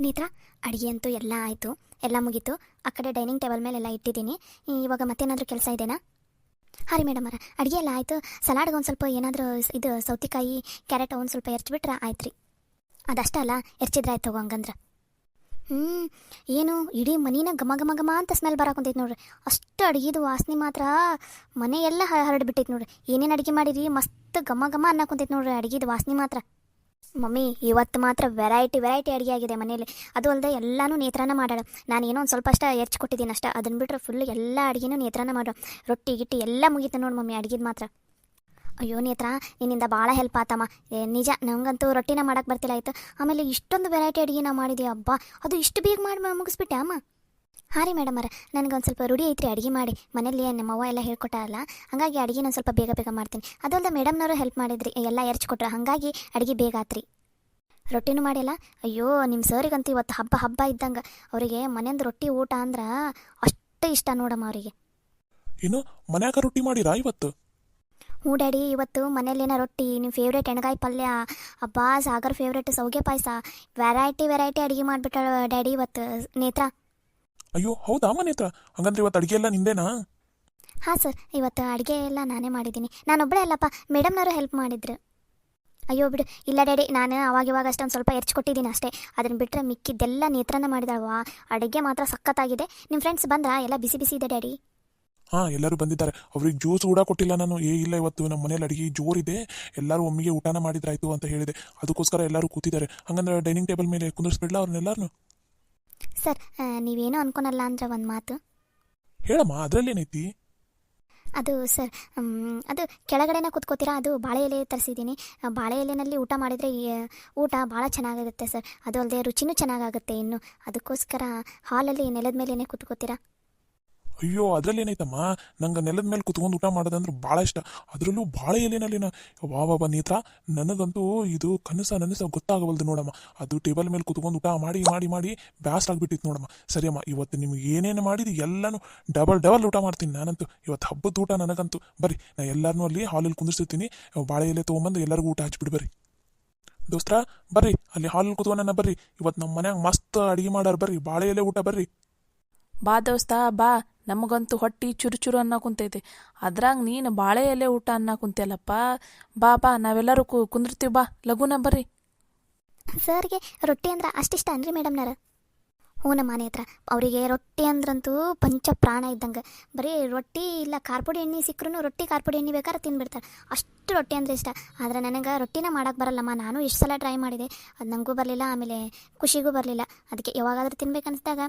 ನೇತ್ರ, ಅಡುಗೆ ಅಂತೂ ಎಲ್ಲ ಆಯಿತು, ಎಲ್ಲ ಮುಗೀತು. ಆ ಕಡೆ ಡೈನಿಂಗ್ ಟೇಬಲ್ ಮೇಲೆಲ್ಲ ಇಟ್ಟಿದ್ದೀನಿ. ಇವಾಗ ಮತ್ತೇನಾದರೂ ಕೆಲಸ ಇದೆನಾ? ಹಾಂ ರೀ ಮೇಡಮರ, ಅಡುಗೆ ಎಲ್ಲ ಆಯಿತು. ಸಲಾಡ್ಗೆ ಒಂದು ಸ್ವಲ್ಪ ಏನಾದರೂ ಇದು ಸೌತೆಕಾಯಿ ಕ್ಯಾರೆಟ್ ಒಂದು ಸ್ವಲ್ಪ ಎರ್ಚಿಬಿಟ್ರೆ ಆಯ್ತು ರೀ. ಅದಷ್ಟೇ ಅಲ್ಲ, ಎರ್ಚಿದ್ರೆ ಆಯ್ತು ತಗೋ ಹಂಗಂದ್ರೆ. ಏನು ಇಡೀ ಮನಿನ ಘಮ ಘಮ ಘಮ ಅಂತ ಸ್ಮೆಲ್ ಬರಾಕೊಂತೈತೆ ನೋಡ್ರಿ. ಅಷ್ಟು ಅಡುಗೆದು ವಾಸನೆ ಮಾತ್ರ ಮನೆಯೆಲ್ಲ ಹರಡ್ಬಿಟ್ಟೈತೆ ನೋಡ್ರಿ. ಏನೇನು ಅಡುಗೆ ಮಾಡಿರಿ, ಮಸ್ತ್ ಘಮ ಘಮ ಅನ್ನಕೊಂತೈತೆ ನೋಡ್ರಿ ಅಡುಗೆದು ವಾಸನೆ ಮಾತ್ರ. ಮಮ್ಮಿ ಇವತ್ತು ಮಾತ್ರ ವೆರೈಟಿ ಅಡುಗೆ ಆಗಿದೆ ಮನೇಲಿ. ಅದು ಅಲ್ಲದೆ ಎಲ್ಲನೂ ನೇತ್ರಾನ ಮಾಡೋಣ. ನಾನು ಏನೋ ಒಂದು ಸ್ವಲ್ಪ ಅಷ್ಟೇ ಕೊಟ್ಟಿದ್ದೀನಿ ಅಷ್ಟೇ. ಅದನ್ನು ಬಿಟ್ಟರೆ ಫುಲ್ ಎಲ್ಲ ಅಡುಗೆನೂ ನೇತ್ರಾನ ಮಾಡೋ. ರೊಟ್ಟಿ ಗಿಟ್ಟಿ ಎಲ್ಲ ಮುಗೀತು ನೋಡಿ ಮಮ್ಮಿ ಅಡುಗೆದು ಮಾತ್ರ. ಅಯ್ಯೋ ನೇತ್ರ, ನಿನ್ನಿಂದ ಭಾಳ ಹೆಲ್ಪ್ ಆತಮ್ಮ. ನಿಜ, ನಂಗಂತೂ ರೊಟ್ಟಿನ ಮಾಡೋಕ್ಕೆ ಬರ್ತಿಲ್ಲ ಆಯಿತು. ಆಮೇಲೆ ಇಷ್ಟೊಂದು ವೆರೈಟಿ ಅಡುಗೆ ನಾವು ಮಾಡಿದ್ದೀವಿ. ಹಬ್ಬ, ಅದು ಇಷ್ಟು ಬೇಗ ಮಾಡಿ ಮುಗಿಸ್ಬಿಟ್ಟೆ ಅಮ್ಮ. ಹಾಂ ರೀ ಮೇಡಮರ, ನನಗೊಂದು ಸ್ವಲ್ಪ ರೂಢಿ ಐತ್ರಿ ಅಡುಗೆ ಮಾಡಿ. ಮನೇಲಿ ನಮ್ಮವ್ವ ಎಲ್ಲ ಹೇಳ್ಕೊಟ್ಟಾರಲ್ಲ, ಹಾಗಾಗಿ ಅಡುಗೆ ನಾನು ಸ್ವಲ್ಪ ಬೇಗ ಮಾಡ್ತೀನಿ. ಅದಲ್ಲದೆ ಮೇಡಮ್ನವರು ಹೆಲ್ಪ್ ಮಾಡಿದ್ರಿ, ಎಲ್ಲ ಎರ್ಚ್ಕೊಟ್ರು, ಹಾಗಾಗಿ ಅಡುಗೆ ಬೇಗ ಆತ್ರಿ. ರೊಟ್ಟಿನೂ ಮಾಡಿಲ್ಲ. ಅಯ್ಯೋ, ನಿಮ್ಮ ಸರಿಗಂತೂ ಇವತ್ತು ಹಬ್ಬ ಇದ್ದಂಗೆ. ಅವರಿಗೆ ಮನೆಯಿಂದ ರೊಟ್ಟಿ ಊಟ ಅಂದ್ರೆ ಅಷ್ಟು ಇಷ್ಟ ನೋಡಮ್ಮ ಅವರಿಗೆ. ಏನು ಮನ್ಯಾಗ ರೊಟ್ಟಿ ಮಾಡಿರಾ ಇವತ್ತು? ಹ್ಞೂ ಡ್ಯಾಡಿ, ಇವತ್ತು ಮನೇಲಿನ ರೊಟ್ಟಿ, ನಿಮ್ಮ ಫೇವ್ರೇಟ್ ಎಣ್ಗಾಯಿ ಪಲ್ಯ, ಹಬ್ಬ ಸಾಗರ್ ಫೇವ್ರೇಟ್ ಸೌಗೆ ಪಾಯಸ, ವೆರೈಟಿ ಅಡುಗೆ ಮಾಡಿಬಿಟ್ಟ ಡ್ಯಾಡಿ ಇವತ್ತು ನೇತ್ರ. ಅಯ್ಯೋ ಹೌದಾ ನೇತ್ರ, ಹಂಗಂದ್ರೆ ಇವತ್ತು ಅಡುಗೆ ಎಲ್ಲ ನಿಂದೇನಾ? ಹಾಂ ಸರ್, ಇವತ್ತು ಅಡುಗೆ ಎಲ್ಲ ನಾನೇ ಮಾಡಿದ್ದೀನಿ. ನಾನೊಬ್ಬಳೇ ಅಲ್ಲಪ್ಪ, ಮೇಡಮ್ನವರು ಹೆಲ್ಪ್ ಮಾಡಿದ್ರು. ಅಯ್ಯೋ ಬಿಡು, ಇಲ್ಲ ಡ್ಯಾಡಿ, ನಾನು ಅವಾಗಿವಾಗ ಅಷ್ಟೊಂದು ಸ್ವಲ್ಪ ಎರ್ಚ್ಕೊಟ್ಟಿದ್ದೀನಿ ಅಷ್ಟೇ. ಅದನ್ನು ಬಿಟ್ಟರೆ ಮಿಕ್ಕಿದ್ದೆಲ್ಲ ನೇತ್ರನ ಮಾಡಿದಲ್ವಾ. ಅಡುಗೆ ಮಾತ್ರ ಸಖತ್ತಾಗಿದೆ. ನಿಮ್ಮ ಫ್ರೆಂಡ್ಸ್ ಬಂದ್ರಾ? ಎಲ್ಲ ಬಿಸಿ ಇದೆ ಡ್ಯಾಡಿ. ಹಾಂ, ಎಲ್ಲರೂ ಬಂದಿದ್ದಾರೆ. ಅವ್ರಿಗೆ ಜ್ಯೂಸ್ ಕೂಡ ಕೊಟ್ಟಿಲ್ಲ ನಾನು. ಇಲ್ಲ ಇವತ್ತು ನಮ್ಮ ಮನೇಲಿ ಅಡುಗೆ ಜೋರಿದೆ, ಎಲ್ಲರೂ ಒಮ್ಮಿಗೆ ಊಟನ ಮಾಡಿದ್ರಾಯ್ತು ಅಂತ ಹೇಳಿದೆ. ಅದಕ್ಕೋಸ್ಕರ ಎಲ್ಲರೂ ಕೂತಿದ್ದಾರೆ. ಹಂಗಂದ್ರೆ ಡೈನಿಂಗ್ ಟೇಬಲ್ ಮೇಲೆ ಕುಂದಿರ್ಸ್ಬಿಡ್ಲಾ ಅವ್ರನ್ನೆಲ್ಲರೂ? ಸರ್, ನೀವೇನೋ ಅನ್ಕೊನಲ್ಲ ಅಂದ್ರೆ ಒಂದು ಮಾತು ಹೇಳಮ್ಮ, ಅದರಲ್ಲೇನೈತಿ? ಅದು ಸರ್, ಅದು ಕೆಳಗಡೆನೇ ಕೂತ್ಕೋತೀರಾ, ಅದು ಬಾಳೆ ಎಲೆ ತರಿಸಿದ್ದೀನಿ. ಬಾಳೆ ಎಲೆನಲ್ಲಿ ಊಟ ಮಾಡಿದರೆ ಊಟ ಭಾಳ ಚೆನ್ನಾಗಿರುತ್ತೆ ಸರ್. ಅದು ಅಲ್ಲದೆ ರುಚಿನೂ ಚೆನ್ನಾಗಾಗುತ್ತೆ. ಇನ್ನು ಅದಕ್ಕೋಸ್ಕರ ಹಾಲಲ್ಲಿ ನೆಲದ ಮೇಲೇ ಕೂತ್ಕೋತೀರಾ. ಅಯ್ಯೋ, ಅದರಲ್ಲೇನೈತಮ್ಮ, ನಂಗೆ ನೆಲದ ಮೇಲೆ ಕುತ್ಕೊಂಡು ಊಟ ಮಾಡೋದಂದ್ರೆ ಭಾಳ ಇಷ್ಟ. ಅದರಲ್ಲೂ ಬಾಳೆ ಎಲೆನಲ್ಲಿನ ವಾ ನೇತ್ರ, ನನಗಂತೂ ಇದು ನನಸ ಗೊತ್ತಾಗವಲ್ದು ನೋಡಮ್ಮ. ಅದು ಟೇಬಲ್ ಮೇಲೆ ಕುತ್ಕೊಂಡು ಊಟ ಮಾಡಿ ಬ್ಯಾಸ್ಟ್ ಆಗಿಬಿಟ್ಟಿತ್ತು ನೋಡಮ್ಮ. ಸರಿಯಮ್ಮ, ಇವತ್ತು ನಿಮ್ಗೆ ಏನೇನು ಮಾಡಿದ್ದು ಎಲ್ಲನೂ ಡಬಲ್ ಊಟ ಮಾಡ್ತೀನಿ ನಾನಂತೂ. ಇವತ್ತು ಹಬ್ಬದ ಊಟ ನನಗಂತೂ. ಬರ್ರಿ, ನಾನು ಎಲ್ಲರನ್ನೂ ಅಲ್ಲಿ ಹಾಲಲ್ಲಿ ಕುಂದಿರ್ಸಿರ್ತೀನಿ. ಬಾಳೆ ಎಲೆ ತೊಗೊಂಬಂದು ಎಲ್ಲರಿಗೂ ಊಟ ಹಚ್ಬಿಟ್ಟು ಬರ್ರಿ. ದೋಸ್ತ್ರ ಬರ್ರಿ, ಅಲ್ಲಿ ಹಾಲಲ್ಲಿ ಕುತ್ಕೊಂಡ ಬರ್ರಿ. ಇವತ್ತು ನಮ್ಮ ಮನ್ಯಾಗ ಮಸ್ತ್ ಅಡುಗೆ ಮಾಡಾರ, ಬರ್ರಿ ಬಾಳೆ ಎಲೆ ಊಟ ಬರ್ರಿ. ಬಾ ದೋಸ್ತ ಬಾ, ನಮಗಂತೂ ಹೊಟ್ಟಿ ಚುರು ಅನ್ನೋ ಕುಂತೈತಿ. ಅದ್ರಾಗ ನೀನು ಬಾಳೆ ಎಲೆ ಊಟ ಅನ್ನೋ ಕುಂತಿಯಲ್ಲಪ್ಪ. ಬಾ ನಾವೆಲ್ಲರೂ ಕುಂದಿರ್ತೀವಿ, ಬಾ ಲಘುನ ಬರ್ರಿ. ಸರ್ಗೆ ರೊಟ್ಟಿ ಅಂದ್ರೆ ಅಷ್ಟಿಷ್ಟ ಅನ್ರಿ ಮೇಡಮ್ನಾರ? ಹ್ಞೂ ನಮ್ಮ ಮನೆ ಹತ್ರ ಅವರಿಗೆ ರೊಟ್ಟಿ ಅಂದ್ರಂತೂ ಪಂಚ ಪ್ರಾಣ ಇದ್ದಂಗೆ. ಬರೀ ರೊಟ್ಟಿ ಇಲ್ಲ ಖಾರಪುಡಿ ಎಣ್ಣೆ ಸಿಕ್ಕರೂ ರೊಟ್ಟಿ ಖಾರಪುಡಿ ಎಣ್ಣೆ ಬೇಕಾದ್ರೆ ತಿನ್ಬಿಡ್ತಾರೆ. ಅಷ್ಟು ರೊಟ್ಟಿ ಅಂದರೆ ಇಷ್ಟ. ಆದರೆ ನನಗೆ ರೊಟ್ಟಿನ ಮಾಡೋಕ್ಕೆ ಬರಲ್ಲಮ್ಮ. ನಾನು ಎಷ್ಟು ಸಲ ಟ್ರೈ ಮಾಡಿದೆ, ಅದು ನನಗೂ ಬರಲಿಲ್ಲ, ಆಮೇಲೆ ಖುಷಿಗೂ ಬರಲಿಲ್ಲ. ಅದಕ್ಕೆ ಯಾವಾಗಾದ್ರೂ ತಿನ್ಬೇಕನ್ನಿಸ್ದಾಗ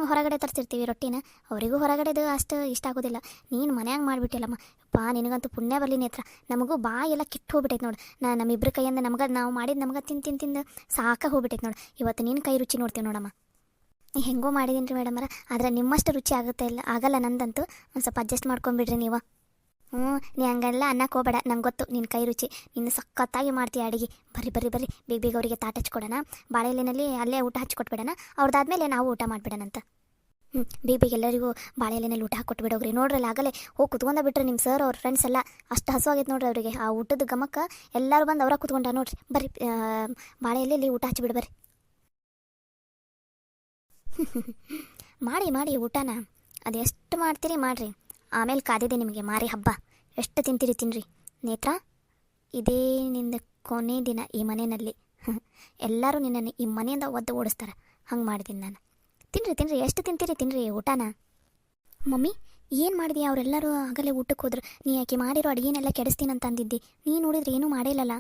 ಹೊರಗಡೆ ತರಿಸಿರ್ತೀವಿ ರೊಟ್ಟಿನ. ಅವರಿಗೂ ಹೊರಗಡೆದು ಅಷ್ಟು ಇಷ್ಟ ಆಗೋದಿಲ್ಲ. ನೀನು ಮನ್ಯಾಗ ಮಾಡಿಬಿಟ್ಟಿಲ್ಲಮ್ಮ. ನಿನಗಂತೂ ಪುಣ್ಯ ಬರಲಿ ನೇತ್ರ. ನಮಗೂ ಎಲ್ಲ ಕೆಟ್ಟು ಹೋಗ್ಬಿಟ್ಟೈತೆ ನೋಡು. ನಮ್ಮಿಬ್ಬರ ಕೈಯಿಂದ ನಾವು ಮಾಡಿದ್ದು ನಮ್ಗೆ ತಿಂದು ಸಾಕಾಗಿ ಹೋಗ್ಬಿಟ್ಟೈತೆ ನೋಡು. ಇವತ್ತು ನೀನು ಕೈ ರುಚಿ ನೋಡ್ತೀವಿ ನೋಡಮ್ಮ. ಹೆಂಗೋ ಮಾಡಿದ್ದೀನಿ ರೀ ಮೇಡಮರ, ಆದರೆ ನಿಮ್ಮಷ್ಟು ರುಚಿ ಆಗಲ್ಲ ನಂದಂತೂ. ಒಂದು ಸ್ವಲ್ಪ ಅಡ್ಜಸ್ಟ್ ಮಾಡ್ಕೊಂಬಿಡ್ರಿ ನೀವು. ನೀ ಹಂಗೆಲ್ಲ ಅನ್ನಕ್ಕೆ ಹೋಗಬೇಡ, ನಂಗೆ ಗೊತ್ತು ನಿನ್ನ ಕೈ ರುಚಿ. ನೀನು ಸಖತ್ತಾಗಿ ಮಾಡ್ತೀಯ ಅಡುಗೆ. ಬರ್ರಿ ಬೇಗ ಅವರಿಗೆ ತಾಟ ಹಚ್ಕೊಡೋಣ. ಬಾಳೆ ಎಲೆನಲ್ಲಿ ಅಲ್ಲೇ ಊಟ ಹಚ್ಕೊಟ್ಬಿಡೋಣ. ಅವ್ರದ್ದಾದ್ಮೇಲೆ ನಾವು ಊಟ ಮಾಡಿಬಿಡೋಣಂತ. ಬೇಗ ಎಲ್ಲರಿಗೂ ಬಾಳೆ ಎಲೆನಲ್ಲಿ ಊಟ ಹಾಕೊಟ್ಬಿಡೋಗ್ರಿ. ನೋಡ್ರಲ್ಲ, ಆಗಲೇ ಹೋಗಿ ಕುತ್ಕೊಂಡ ಬಿಟ್ರೆ ನಿಮ್ಮ ಸರ್ ಅವ್ರ ಫ್ರೆಂಡ್ಸ್ ಎಲ್ಲ ಅಷ್ಟು ಹಸುವಾಗೈತೆ ನೋಡ್ರಿ ಅವರಿಗೆ. ಆ ಊಟದ ಗಮಕ್ಕೆ ಎಲ್ಲರೂ ಬಂದು ಅವರ ಕುತ್ಕೊಂಡ ನೋಡ್ರಿ. ಬರ್ರಿ, ಬಾಳೆ ಎಲೆಯಲ್ಲಿ ಊಟ ಹಚ್ಚಿಬಿಡು ಬರ್ರಿ. ಮಾಡಿ ಊಟನ ಅದು ಎಷ್ಟು ಮಾಡ್ತೀರಿ ಮಾಡಿರಿ. ಆಮೇಲೆ ಕಾದಿದೆ ನಿಮಗೆ ಮಾರಿ ಹಬ್ಬ. ಎಷ್ಟು ತಿಂತೀರಿ ತಿನ್ನಿರಿ. ನೇತ್ರ, ಇದೇ ನಿಂದ ಕೊನೆ ದಿನ ಈ ಮನೆಯಲ್ಲಿ. ಎಲ್ಲರೂ ನಿನ್ನನ್ನು ಈ ಮನೆಯಿಂದ ಒದ್ದು ಓಡಿಸ್ತಾರೆ. ಹಂಗೆ ಮಾಡಿದ್ದೀನಿ ನಾನು. ತಿನ್ನಿರಿ, ಎಷ್ಟು ತಿಂತೀರಿ ತಿನ್ನಿರಿ ಊಟನ. ಮಮ್ಮಿ ಏನು ಮಾಡಿದೀಯ? ಅವರೆಲ್ಲರೂ ಆಗಲೇ ಊಟಕ್ಕೆ ಹೋದ್ರು. ನೀ ಯಾಕೆ ಮಾಡಿರೋ ಅಡುಗೆನೆಲ್ಲ ಕೆಡಿಸ್ತೀನಂತ ಅಂದಿದ್ದಿ. ನೀನು ನೋಡಿದ್ರೆ ಏನೂ ಮಾಡೇ ಇಲ್ಲಲ್ಲ.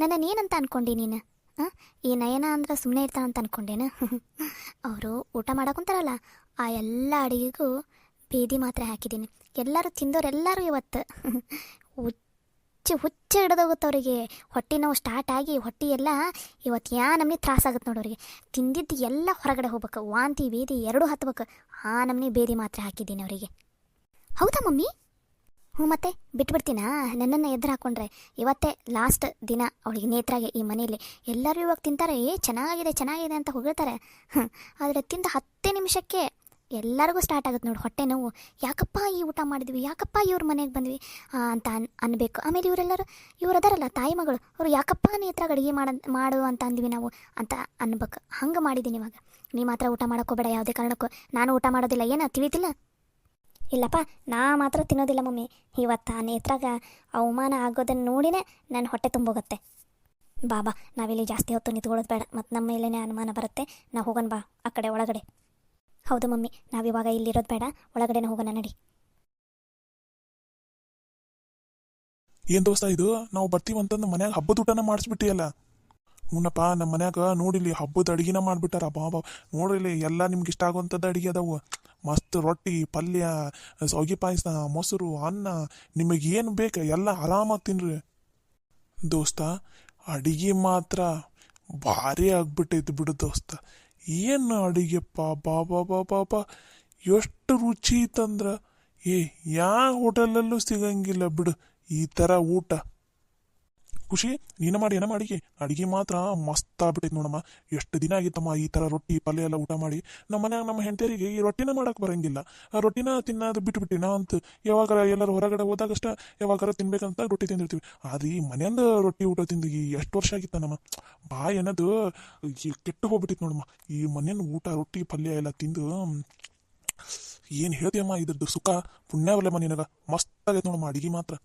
ನನ್ನನ್ನೇನಂತ ಅಂದ್ಕೊಂಡಿ ನೀನು? ಈ ನಯನ ಅಂದ್ರೆ ಸುಮ್ಮನೆ ಇರ್ತಾಳೆ ಅಂತ ಅಂದ್ಕೊಂಡೇನು? ಅವರು ಊಟ ಮಾಡೋಕ್ಕಂತಾರಲ್ಲ, ಆ ಎಲ್ಲ ಅಡುಗೆಗೂ ಬೇದಿ ಮಾತ್ರೆ ಹಾಕಿದ್ದೀನಿ. ಎಲ್ಲರೂ ತಿಂದವರೆಲ್ಲರೂ ಇವತ್ತು ಹುಚ್ಚ ಹಿಡಿದೋಗುತ್ತೆ ಅವರಿಗೆ. ಹೊಟ್ಟೆ ನೋವು ಸ್ಟಾರ್ಟ್ ಆಗಿ ಹೊಟ್ಟೆ ಎಲ್ಲ ಇವತ್ತು ನಮ್ನಿ ತ್ರಾಸಾಗುತ್ತೆ ನೋಡೋರಿಗೆ. ತಿಂದಿದ್ದು ಎಲ್ಲ ಹೊರಗಡೆ ಹೋಗ್ಬೇಕು. ವಾಂತಿ ಬೇದಿ ಎರಡೂ ಹತ್ಬೇಕು. ಆ ನಮ್ನಿ ಬೇದಿ ಮಾತ್ರೆ ಹಾಕಿದ್ದೀನಿ ಅವರಿಗೆ. ಹೌದಾ ಮಮ್ಮಿ? ಹ್ಞೂ, ಮತ್ತೆ ಬಿಟ್ಬಿಡ್ತೀನಾ? ನನ್ನನ್ನು ಎದುರು ಹಾಕ್ಕೊಂಡ್ರೆ ಇವತ್ತೇ ಲಾಸ್ಟ್ ದಿನ ಅವಳಿಗೆ ನೇತ್ರಾಗೆ ಈ ಮನೆಯಲ್ಲಿ. ಎಲ್ಲರೂ ಇವಾಗ ತಿಂತಾರೆ, ಚೆನ್ನಾಗಿದೆ ಅಂತ ಹೊಗಳ್ತಾರೆ. ಆದರೆ ತಿಂದ 10 ನಿಮಿಷಕ್ಕೆ ಎಲ್ಲರಿಗೂ ಸ್ಟಾರ್ಟ್ ಆಗುತ್ತೆ ನೋಡಿ ಹೊಟ್ಟೆ ನೋವು. ಯಾಕಪ್ಪ ಈ ಊಟ ಮಾಡಿದ್ವಿ, ಯಾಕಪ್ಪ ಇವ್ರ ಮನೆಗೆ ಬಂದ್ವಿ ಅಂತ ಅನ್ಬೇಕು. ಆಮೇಲೆ ಇವ್ರು ಅದಾರಲ್ಲ ತಾಯಿ ಮಗಳು, ಅವ್ರು ಯಾಕಪ್ಪ ನೇತ್ರಾಗ ಅಡುಗೆ ಮಾಡು ಅಂತ ಅಂದ್ವಿ ನಾವು ಅಂತ ಅನ್ಬೇಕು. ಹಂಗೆ ಮಾಡಿದ್ದೀನಿ ಇವಾಗ. ನೀ ಮಾತ್ರ ಊಟ ಮಾಡೋಕ್ಕೋಬೇಡ ಯಾವುದೇ ಕಾರಣಕ್ಕೂ. ನಾನು ಊಟ ಮಾಡೋದಿಲ್ಲ, ಏನು ತಿಳಿತಿಲ್ಲ? ಇಲ್ಲಪ್ಪ, ನಾ ಮಾತ್ರ ತಿನ್ನೋದಿಲ್ಲ ಮಮ್ಮಿ. ಇವತ್ತು ಆ ನೇತ್ರಾಗ ಅವಮಾನ ಆಗೋದನ್ನು ನೋಡಿನೇ ನನ್ನ ಹೊಟ್ಟೆ ತುಂಬೋಗುತ್ತೆ. ಬಾ ನಾವಿಲ್ಲಿ ಜಾಸ್ತಿ ಹೊತ್ತು ನಿಂತ್ಕೊಳ್ಳೋದು ಬೇಡ, ಮತ್ತು ನಮ್ಮ ಮೇಲೇ ಅನುಮಾನ ಬರುತ್ತೆ. ನಾವು ಹೋಗೋಣ ಬಾ ಆ ಕಡೆ ಒಳಗಡೆ. ಹೌದು ಮಮ್ಮಿ, ನಾವಿವಾಗ ಇಲ್ಲಿರೋದು ಬೇಡ, ಒಳಗಡೆನೇ ಹೋಗೋಣ ನಡಿ. ಏನ್ ದೋಸ್ತ ಇದು, ನಾವು ಬರ್ತೀವಂತಂದು ಮನ್ಯಾಗ ಹಬ್ಬದ ಊಟನ ಮಾಡಿಸ್ಬಿಟ್ಟಿಯಲ್ಲ. ಮುನ್ನಪ್ಪ ನಮ್ಮ ಮನ್ಯಾಗ ನೋಡಿಲಿ ಹಬ್ಬದ ಅಡಿಗೆನ ಮಾಡಿಬಿಟ್ಟಾರ. ಬಾಬಾ ನೋಡಿಲಿ ಎಲ್ಲ ನಿಮ್ಗೆ ಇಷ್ಟ ಆಗುವಂಥದ್ದು ಅಡಿಗೆ ಅದಾವು. ಮಸ್ತ್ ರೊಟ್ಟಿ, ಪಲ್ಯ, ಸೌಗಿ ಪಾಯಸ, ಮೊಸರು, ಅನ್ನ, ನಿಮಗೇನು ಬೇಕು ಎಲ್ಲ ಆರಾಮಾಗಿ ತಿನ್ರಿ. ದೋಸ್ತ ಅಡಿಗೆ ಮಾತ್ರ ಭಾರಿ ಆಗ್ಬಿಟ್ಟೈತಿ ಬಿಡು ದೋಸ್ತ. ಏನು ಅಡಿಗೆಪ್ಪ, ಬಾಬಾ ಬಾಬಾ ಎಷ್ಟು ರುಚಿ ಇತ್ತಂದ್ರ ಯಾವ ಹೋಟೆಲಲ್ಲೂ ಸಿಗಂಗಿಲ್ಲ ಬಿಡು ಈ ಥರ ಊಟ. ಖುಷಿ, ನೀನ ಮಾಡಿ ಏನ ಮಾಡಿ ಅಡಿಗೆ ಮಾತ್ರ ಮಸ್ತ್ ಆಗ್ಬಿಟ್ಟೈತಿ ನೋಡಮ್ಮ. ಎಷ್ಟು ದಿನ ಆಗಿತ್ತಮ್ಮ ಈ ಥರ ರೊಟ್ಟಿ ಪಲ್ಯ ಎಲ್ಲ ಊಟ ಮಾಡಿ. ನಮ್ಮ ಮನ್ಯಾಗ ನಮ್ಮ ಹೆಂಡತಿಯರಿಗೆ ಈ ರೊಟ್ಟಿನ ಮಾಡಕ್ಕೆ ಬರಂಗಿಲ್ಲ. ಆ ರೊಟ್ಟಿನ ತಿನ್ನೋದು ಬಿಟ್ಬಿಟ್ಟು ನಾವಂತೂ ಯಾವಾಗಾರ ಎಲ್ಲರೂ ಹೊರಗಡೆ ಹೋದಾಗಷ್ಟ ಯಾವಾಗಾರ ತಿನ್ಬೇಕಂತ ರೊಟ್ಟಿ ತಿಂದಿರ್ತೀವಿ. ಆದ್ರೆ ಈ ಮನೆಯಿಂದ ರೊಟ್ಟಿ ಊಟ ತಿಂದು ಎಷ್ಟು ವರ್ಷ ಆಗಿತ್ತ ನಮ್ಮ ಬಾಯಿ ಅನ್ನೋದು ಕೆಟ್ಟು ಹೋಗ್ಬಿಟ್ಟಿತ್ತು ನೋಡಮ್ಮ. ಈ ಮನೆಯಿಂದ ಊಟ ರೊಟ್ಟಿ ಪಲ್ಯ ಎಲ್ಲ ತಿಂದು ಏನು ಹೇಳ್ತೀಯಮ್ಮ, ಇದ್ರದ್ದು ಸುಖ ಪುಣ್ಯವಲ್ಲಮ್ಮ ನಿನಗ. ಮಸ್ತ್ ಆಗೈತೆ ನೋಡಮ್ಮ ಅಡಿಗೆ ಮಾತ್ರ.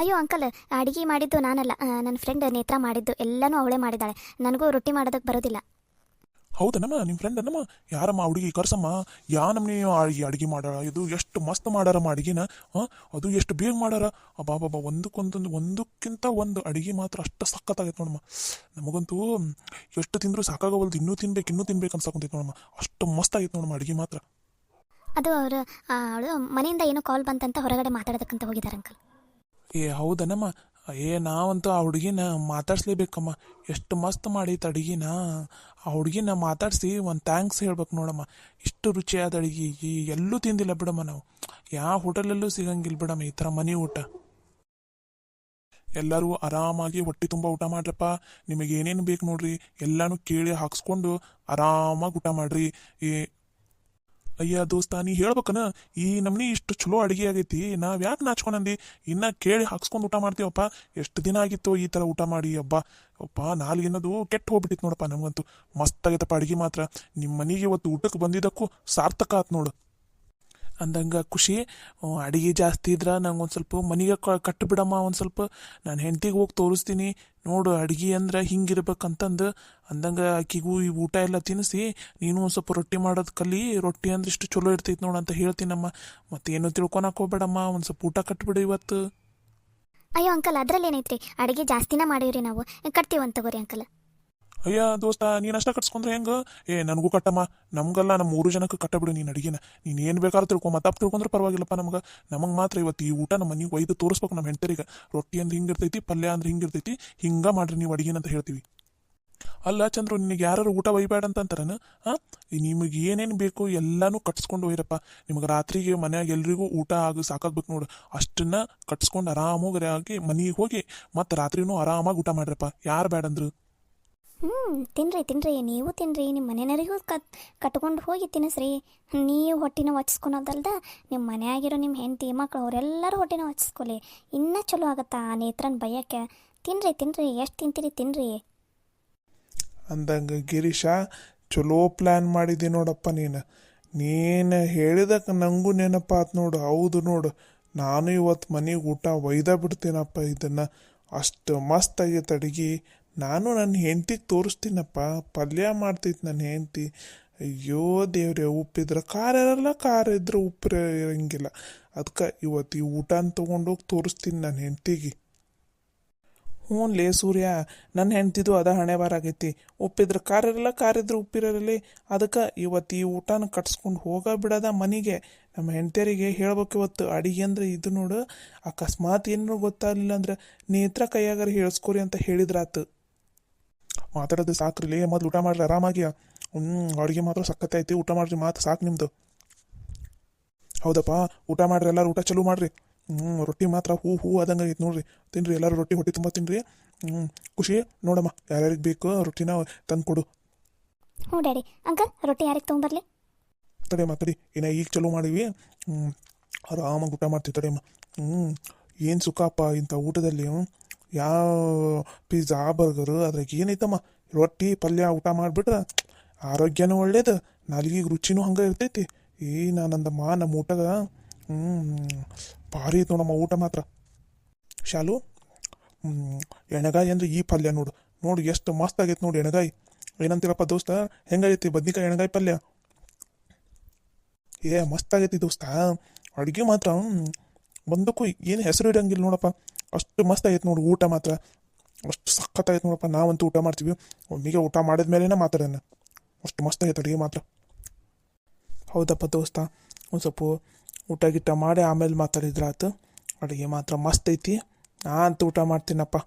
ಅಯ್ಯೋ ಅಂಕಲ್, ಅಡುಗೆ ಮಾಡಿದ್ದು ನಾನಲ್ಲ, ನನ್ನ ಫ್ರೆಂಡ್ ನೇತ್ರ ಮಾಡಿದ್ದು. ಎಲ್ಲನೂ ಅವಳೇ ಮಾಡಿದ್ದಾಳೆ. ನನಗೂ ರೊಟ್ಟಿ ಮಾಡೋದಕ್ಕೆ ಬರೋದಿಲ್ಲ. ಹೌದನಮ್ಮ, ನಿಮ್ಮ ಫ್ರೆಂಡ್ ಅನ್ನಮ್ಮ? ಯಾರಮ್ಮ ಹುಡುಗಿ ಕರ್ಸಮ್ಮ. ನಮ್ನಿ ಅಡುಗೆ ಮಾಡಾರ, ಇದು ಎಷ್ಟು ಮಸ್ತ್ ಮಾಡಾರಮ್ಮ ಅಡುಗೆನ. ಅದು ಎಷ್ಟು ಬೇಗ ಮಾಡಾರ. ಬಾಬಾ ಒಂದಕ್ಕಿಂತ ಒಂದು ಅಡುಗೆ ಮಾತ್ರ ಅಷ್ಟು ಸಖತ್ತಾಗೈತೆ ನೋಡಮ್ಮ. ನಮಗಂತೂ ಎಷ್ಟು ತಿಂದರೂ ಸಾಕಾಗವಲ್ದು, ಇನ್ನೂ ತಿನ್ಬೇಕು ಅನ್ಸಕೊಂತೈತೆ ನೋಡಮ್ಮ. ಅಷ್ಟು ಮಸ್ತ್ ಆಗೈತೆ ನೋಡಮ್ಮ ಅಡುಗೆ ಮಾತ್ರ. ಅದು ಅವಳು ಮನೆಯಿಂದ ಏನೋ ಕಾಲ್ ಬಂತಂತ ಹೊರಗಡೆ ಮಾತಾಡೋದಕ್ಕಂತ ಹೋಗಿದ್ದಾರೆ ಅಂಕಲ್. ಹೌದನಮ್ಮ? ನಾವಂತೂ ಆ ಹುಡುಗಿನ ಮಾತಾಡ್ಸ್ಲೇಬೇಕಮ್ಮ. ಎಷ್ಟು ಮಸ್ತ್ ಮಾಡೈತೆ ಅಡುಗೆನ. ಆ ಹುಡುಗಿನ ಮಾತಾಡಿಸಿ ಒಂದು ಥ್ಯಾಂಕ್ಸ್ ಹೇಳ್ಬೇಕು ನೋಡಮ್ಮ. ಇಷ್ಟು ರುಚಿಯಾದ ಅಡುಗೆ ಎಲ್ಲೂ ತಿಂದಿಲ್ಲ ಬಿಡಮ್ಮ ನಾವು. ಯಾವ ಹೋಟೆಲಲ್ಲೂ ಸಿಗಂಗಿಲ್ಲ ಬಿಡಮ್ಮ ಈ ಥರ ಮನೆ ಊಟ. ಎಲ್ಲರೂ ಆರಾಮಾಗಿ ಹೊಟ್ಟೆ ತುಂಬ ಊಟ ಮಾಡ್ರಪ್ಪ. ನಿಮಗೆ ಏನೇನು ಬೇಕು ನೋಡ್ರಿ ಎಲ್ಲಾನು ಕೇಳಿ ಹಾಕ್ಸ್ಕೊಂಡು ಆರಾಮಾಗಿ ಊಟ ಮಾಡ್ರಿ. ಅಯ್ಯ ದೋಸ್ತ, ನೀ ಹೇಳ್ಬೇಕನ ಈ ನಮ್ನಿ ಇಷ್ಟು ಚಲೋ ಅಡುಗೆ ಆಗೈತಿ, ನಾವ್ ಯಾಕೆ ನಾಚ್ಕೊಂಡಿ ಇನ್ನ ಕೇಳಿ ಹಾಕ್ಸ್ಕೊಂಡು ಊಟ ಮಾಡ್ತೀವಪ್ಪ. ಎಷ್ಟು ದಿನ ಆಗಿತ್ತು ಈ ಥರ ಊಟ ಮಾಡಿ. ಅಪ್ಪ ನಾಲ್ಗೇನದು ಕೆಟ್ಟು ಹೋಗ್ಬಿಟ್ಟಿತ್ತು ನೋಡಪ್ಪ. ನಮಗಂತೂ ಮಸ್ತ್ ಆಗೈತಪ್ಪ ಅಡುಗೆ ಮಾತ್ರ. ನಿಮ್ಮ ಮನೆಗೆ ಇವತ್ತು ಊಟಕ್ಕೆ ಬಂದಿದ್ದಕ್ಕೂ ಸಾರ್ಥಕ ಆತ್ ನೋಡು. ಅಂದಂಗೆ ಖುಷಿ, ಅಡುಗೆ ಜಾಸ್ತಿ ಇದ್ರೆ ನಂಗೆ ಒಂದು ಸ್ವಲ್ಪ ಮನೆಗೆ ಕಟ್ಟು ಬಿಡಮ್ಮ. ಒಂದು ಸ್ವಲ್ಪ ನಾನು ಹೆಂಡ್ತಿಗೆ ಹೋಗಿ ತೋರಿಸ್ತೀನಿ ನೋಡು ಅಡುಗೆ ಅಂದ್ರೆ ಹಿಂಗಿರ್ಬೇಕಂತಂದು. ಅಂದಂಗೆ ಆಕಿಗೂ ಈ ಊಟ ಎಲ್ಲ ತಿನ್ನಿಸಿ ನೀನು ಒಂದು ಸ್ವಲ್ಪ ರೊಟ್ಟಿ ಮಾಡೋದು ಕಲಿ. ರೊಟ್ಟಿ ಅಂದ್ರೆ ಇಷ್ಟು ಚಲೋ ಇರ್ತೈತಿ ನೋಡು ಅಂತ ಹೇಳ್ತೀನಮ್ಮ. ಮತ್ತೇನು ತಿಳ್ಕೊಳಕ್ಕೆ ಹೋಗ್ಬೇಡಮ್ಮ, ಒಂದು ಸ್ವಲ್ಪ ಊಟ ಕಟ್ಬಿಡು ಇವತ್ತು. ಅಯ್ಯೋ ಅಂಕಲ್, ಅದ್ರಲ್ಲಿ ಏನೈತ್ರಿ, ಅಡುಗೆ ಜಾಸ್ತಿನ ಮಾಡೀವ್ರಿ ನಾವು, ಕಟ್ತೀವಂತ ತಗೋರಿ ಅಂಕಲ್. ಅಯ್ಯ ದೋಸ್ತ, ನೀನು ಅಷ್ಟ ಕಟ್ಸ್ಕೊಂಡ್ರೆ ಹೆಂಗೆ? ನನಗೂ ಕಟ್ಟಮ್ಮ. ನಮ್ಗಲ್ಲ, ನಮ್ಮ 3 ಜನಕ್ಕೆ ಕಟ್ಟಬಿಡು ನೀನು ಅಡುಗೆನ. ನೀನು ಏನು ಬೇಕಾದ್ರೂ ತಿಳ್ಕೊ, ತಪ್ಪು ತಿಳ್ಕೊಂಡ್ರೆ ಪರವಾಗಿಲ್ಲಪ್ಪ. ನಮಗೆ ಮಾತ್ರ ಇವತ್ತು ಈ ಊಟ ನಮ್ಮ ಮನೆಗೆ ಒಯ್ದು ತೋರಿಸ್ಬೇಕು ನಮ್ಮ ಹೆಂಡತಿರಿಗೆ. ರೊಟ್ಟಿ ಅಂದ್ರೆ ಹಿಂಗಿರ್ತೈತಿ, ಪಲ್ಯ ಅಂದ್ರೆ ಹಿಂಗಿರ್ತೈತಿ, ಹಿಂಗೆ ಮಾಡ್ರಿ ನೀವು ಅಡುಗೆನ ಅಂತ ಹೇಳ್ತೀವಿ. ಅಲ್ಲ ಚಂದ್ರು, ನಿನಗೆ ಯಾರು ಊಟ ಒಯ್ಬೇಡ ಅಂತಂತಾರನ? ನಿಮಗೆ ಏನೇನು ಬೇಕು ಎಲ್ಲಾನು ಕಟ್ಸ್ಕೊಂಡು ಒಯ್ರಪ್ಪ. ನಿಮಗೆ ರಾತ್ರಿಗೆ ಮನ್ಯಾಗ ಎಲ್ರಿಗೂ ಊಟ ಸಾಕಾಗ್ಬೇಕು ನೋಡು. ಅಷ್ಟನ್ನ ಕಟ್ಸ್ಕೊಂಡು ಆರಾಮಾಗಿ ಮನೆಗೆ ಹೋಗಿ ಮತ್ತೆ ರಾತ್ರಿನೂ ಆರಾಮಾಗಿ ಊಟ ಮಾಡ್ರಪ್ಪ. ಯಾರು ಬೇಡಂದ್ರು. ತಿನ್ರಿ, ನೀವು ತಿನ್ರಿ. ನಿಮ್ಮ ಮನೆಯವರಿಗೂ ಕಟ್ಕೊಂಡು ಹೋಗಿ ತಿನ್ನಿಸ್ರಿ. ನೀವು ಹೊಟ್ಟಿನ ಹೊಚ್ಕೊಳೋದಲ್ದ ನಿಮ್ಮ ಮನೆಯಾಗಿರೋ ನಿಮ್ಮ ಹೆಂಡತಿ ಮಕ್ಕಳು ಅವರೆಲ್ಲರೂ ಹೊಟ್ಟಿನ ಹೊಚ್ಕೊಳ್ಳಿ. ಇನ್ನೂ ಚಲೋ ಆಗತ್ತಾ ಆ ನೇತ್ರನ ಬಯ್ಯಕ್ಕೆ. ತಿನ್ರಿ, ಎಷ್ಟು ತಿಂತೀರಿ ತಿನ್ರಿ. ಅಂದಂಗೆ ಗಿರೀಶ, ಚಲೋ ಪ್ಲ್ಯಾನ್ ಮಾಡಿದ್ದಿ ನೋಡಪ್ಪ ನೀನು ಹೇಳಿದಕ್ಕೆ ನನಗೂ ನೆನಪಾತ್ ನೋಡು. ಹೌದು ನೋಡು, ನಾನು ಇವತ್ತು ಮನೆಗೆ ಊಟ ಒಯ್ದ ಬಿಡ್ತೀನಪ್ಪ. ಇದನ್ನು ಅಷ್ಟು ಮಸ್ತ್ ಆಗೈತೆ ಅಡುಗೆ. ನಾನು ನನ್ನ ಹೆಂಡ್ತಿಗೆ ತೋರಿಸ್ತೀನಪ್ಪ. ಪಲ್ಯ ಮಾಡ್ತೈತಿ ನನ್ನ ಹೆಂಡ್ತಿ. ಅಯ್ಯೋ ದೇವ್ರೆ, ಉಪ್ಪಿದ್ರೆ ಖಾರ ಇರಲ್ಲ, ಖಾರ ಇದ್ರೆ ಉಪ್ಪು ಇರಂಗಿಲ್ಲ. ಅದಕ್ಕೆ ಇವತ್ತು ಈ ಊಟನ ತೊಗೊಂಡೋಗಿ ತೋರಿಸ್ತೀನಿ ನನ್ನ ಹೆಂಡ್ತಿಗೆ. ಹ್ಞೂ ಸೂರ್ಯ, ನನ್ನ ಹೆಂಡ್ತಿದು ಅದ ಹಣೆ ಬಾರ ಆಗೈತಿ. ಉಪ್ಪಿದ್ರೆ ಖಾರ ಇರಲ್ಲ, ಖಾರ ಇದ್ರೆ ಉಪ್ಪಿರಲಿ. ಅದಕ್ಕೆ ಇವತ್ತು ಈ ಊಟನ ಕಟ್ಸ್ಕೊಂಡು ಹೋಗ ಬಿಡೋದ ಮನೆಗೆ. ನಮ್ಮ ಹೆಂಡ್ತಿಯರಿಗೆ ಹೇಳ್ಬೇಕು ಇವತ್ತು ಅಡಿಗೆ ಅಂದ್ರೆ ಇದು ನೋಡು. ಅಕಸ್ಮಾತ್ ಏನಾರು ಗೊತ್ತಾಗಲಿಲ್ಲ ಅಂದ್ರೆ ನೇತ್ರ ಕೈಯಾಗಾರ ಹೇಳ್ಸ್ಕೊರಿ ಅಂತ ಹೇಳಿದ್ರಾತು. ಮಾತಾಡೋದು ಸಾಕ್ರಿ, ಮೊದಲು ಊಟ ಮಾಡ್ರಿ ಆರಾಮಾಗಿ. ಅಡುಗೆ ಮಾತ್ರ ಸಖತ್ತೈತಿ, ಊಟ ಮಾಡ್ರಿ ಮಾತು ಸಾಕು ನಿಮ್ದು. ಹೌದಪ್ಪ, ಊಟ ಮಾಡ್ರಿ ಎಲ್ಲರೂ, ಊಟ ಚಲೋ ಮಾಡ್ರಿ. ರೊಟ್ಟಿ ಮಾತ್ರ ಹೂ ಆದಂಗೆ ಐತೆ ನೋಡ್ರಿ. ತಿನ್ರಿ ಎಲ್ಲರೂ, ರೊಟ್ಟಿ ಹೊಟ್ಟೆ ತುಂಬ ತಿನ್ರಿ. ಖುಷಿ ನೋಡಮ್ಮ, ಯಾರ್ಯಾರಿಗೆ ಬೇಕು ರೊಟ್ಟಿನ ತಂದು ಕೊಡು. ಹ್ಞೂ ಡ್ಯಾಡಿ. ಅಂಕಲ್, ರೊಟ್ಟಿ ಯಾರಿಗೆ ತೊಗೊಂಬರ್ಲಿ? ತಡೆಯಮ್ಮ ತಡಿ ಇನ್ನ ಈಗ ಚಲೋ ಮಾಡೀವಿ ಆರಾಮಾಗಿ ಊಟ ಮಾಡ್ತೀವಿ ತಡೆಯಮ್ಮ ಏನು ಸುಖಪ್ಪ ಇಂಥ ಊಟದಲ್ಲಿ ಯಾವ ಪಿಜ್ಜಾ ಬರ್ಗರು ಅದ್ರಾಗ ಏನೈತಮ್ಮ ರೊಟ್ಟಿ ಪಲ್ಯ ಊಟ ಮಾಡಿಬಿಟ್ರೆ ಆರೋಗ್ಯನೂ ಒಳ್ಳೇದು ನಾಲಿಗೆಗೆ ರುಚಿನೂ ಹಂಗೆ ಇರ್ತೈತಿ ನಾನಂದಮ್ಮ ನಮ್ಮ ಊಟಗ ಭಾರಿ ಐತೆ ನೋಡಮ್ಮ ಊಟ ಮಾತ್ರ ಶಾಲು ಎಣ್ಣೆಗಾಯಿ ಅಂದ್ರೆ ಈ ಪಲ್ಯ ನೋಡು ಎಷ್ಟು ಮಸ್ತ್ ಆಗೈತೆ ನೋಡಿ ಎಣ್ಣೆಗಾಯಿ ಏನಂತೀರಪ್ಪ ದೋಸ್ತ ಹೆಂಗೈತಿ ಬದ್ನಿಕಾಯಿ ಎಣ್ಣೆಗಾಯಿ ಪಲ್ಯ ಮಸ್ತ್ ಆಗೈತಿ ದೋಸ್ತ ಅಡುಗೆ ಮಾತ್ರ ಒಂದಕ್ಕೂ ಏನು ಹೆಸರು ಇಡಂಗಿಲ್ಲ ನೋಡಪ್ಪ ಅಷ್ಟು ಮಸ್ತ್ ಆಗೈತೆ ನೋಡು ಊಟ ಮಾತ್ರ ಅಷ್ಟು ಸಖತ್ತಾಗೈತೆ ನೋಡಪ್ಪ ನಾವಂತೂ ಊಟ ಮಾಡ್ತೀವಿ ಒಮ್ಮಿಗೆ ಊಟ ಮಾಡಿದ ಮೇಲೇನೆ ಮಾತಾಡೋಣ ಅಷ್ಟು ಮಸ್ತ್ ಆಗೈತೆ ಅಡುಗೆ ಮಾತ್ರ ಹೌದಪ್ಪ ದೋಸ್ತ ಒಂದು ಸ್ವಲ್ಪ ಊಟ ಗಿಟ್ಟ ಮಾಡಿ ಆಮೇಲೆ ಮಾತಾಡಿದ್ರಾತು ಅಡುಗೆ ಮಾತ್ರ ಮಸ್ತ್ ಐತಿ ನಾ ಅಂತೂ ಊಟ ಮಾಡ್ತೀನಪ್ಪ